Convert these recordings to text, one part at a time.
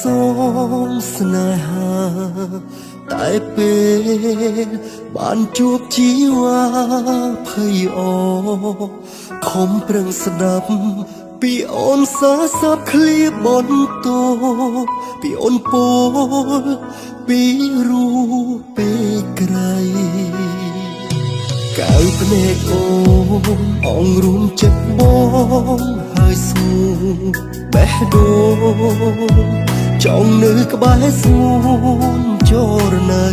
សូមស្នេហាតែពេលបានជួបជីវ៉ាភ័យអខំប្រឹងស្ដាប់ពីអូនសារស័ព្ទឃ្លាបន្ទោពីអូនពោលពីរូបពេលក្រៃកៅភ្នែកអូនអងរួមចិត្តបងហើយស្ងួនបេះដូងចង់នៅក្បែរស្ងួនចរណៃ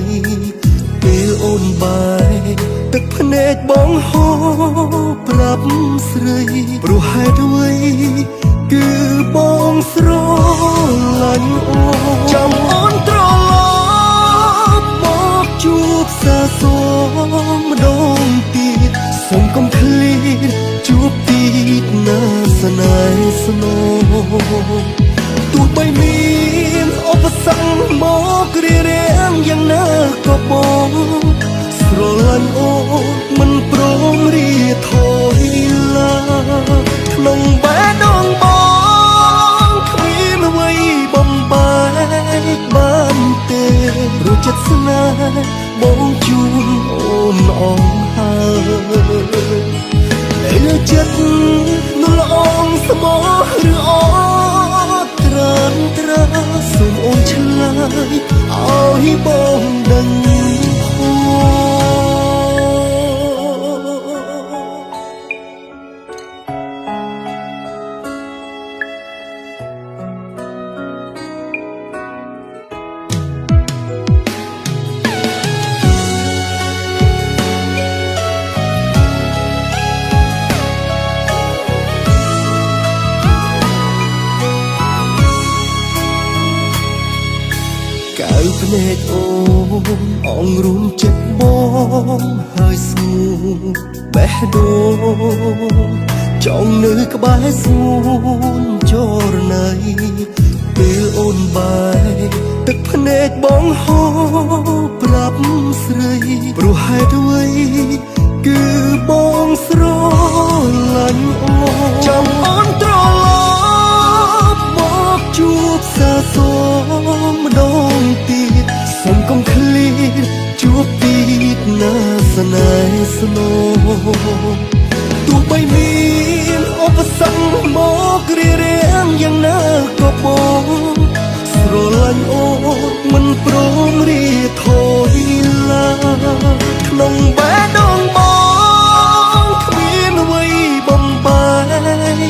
ពេលអូនបាយទឹកភ្នែកបងហូរប្រាប់ស្រីព្រោះហេតុអ្វីគឺបងស្រឡាញ់អូនចាំអូនត្រឡប់មកជួបសាសម្ដងទៀតសូមកុំឃ្លាតជួបទីណាស្នេហ៍ស្នូទោះបីមានឧបសគ្គមករារាំងយ៉ាងណាក៏បងស្រឡាញ់អូនមិនព្រមរីថយឡើយក្នុងបេះដូងបងគ្មានអ្វីបំបែកបានទេព្រោះចិត្តស្នេហ៍បងជូនអូនអងហើយនៅលើចិត្តនោះល្អងស្មោះឬអត់ត្រានត្រាសូមអូនឆ្លើយឲ្យបងដឹងកៅភ្នែកអូនអងរួមចិត្តបងហើយស្ងួនបេះដូងចង់នៅក្បែរស្ងួនចរណៃពេលអូនបាយទឹកភ្នែកបងហូរប្រាប់ស្រីព្រោះហេតុអ្វីគឺបងស្រឡាញ់អូនចាំអូនត្រឡប់មកជួបសាសម្ដងទៀតសូមកុំឃ្លាតជួបទីណាស្នេហ៍ស្នូទោះបីមានឧបសគ្គមករារាំងយ៉ាងណាក៏បងស្រឡាញ់អូនមិនព្រមរីថយឡើយក្នុងបេះដូងបងគ្មានអ្វីបំបែ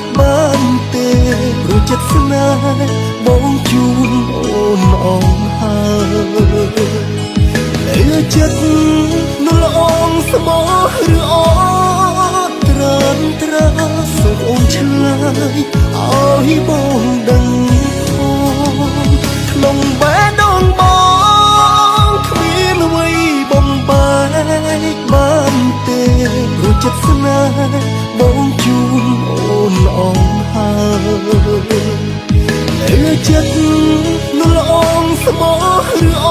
កបានទេព្រោះចិត្តស្នេហ៍បងជូនអូនអងហើយនៅលើចិត្តនោះល្អងស្មោះឬអត់ត្រានត្រាសូមអូនឆ្លើយឲ្យបងដឹងផងក្នុងបេះដូងបងគ្មានអ្វីបំបែកបានទេព្រោះចិត្តស្នេហ៍បងជូនអូនអងហើយនៅលើចិត្តនោះល្អងស្មោះឬអ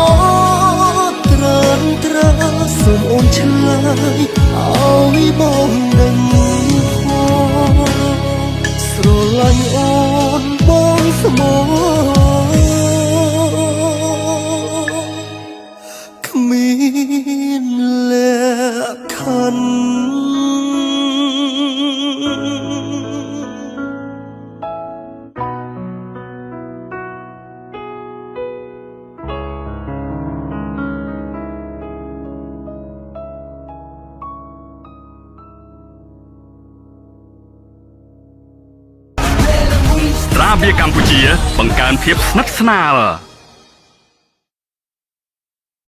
ត់ត្រានត្រាសូមអូនឆ្លើយឲ្យបងដឹងផងស្រឡាញ់អូនបងស្មោះគ្មានលក្ខខណ្ឌត្រាបៀរកម្ពុជាបង្កើនភាពស្និទ្ធស្នាល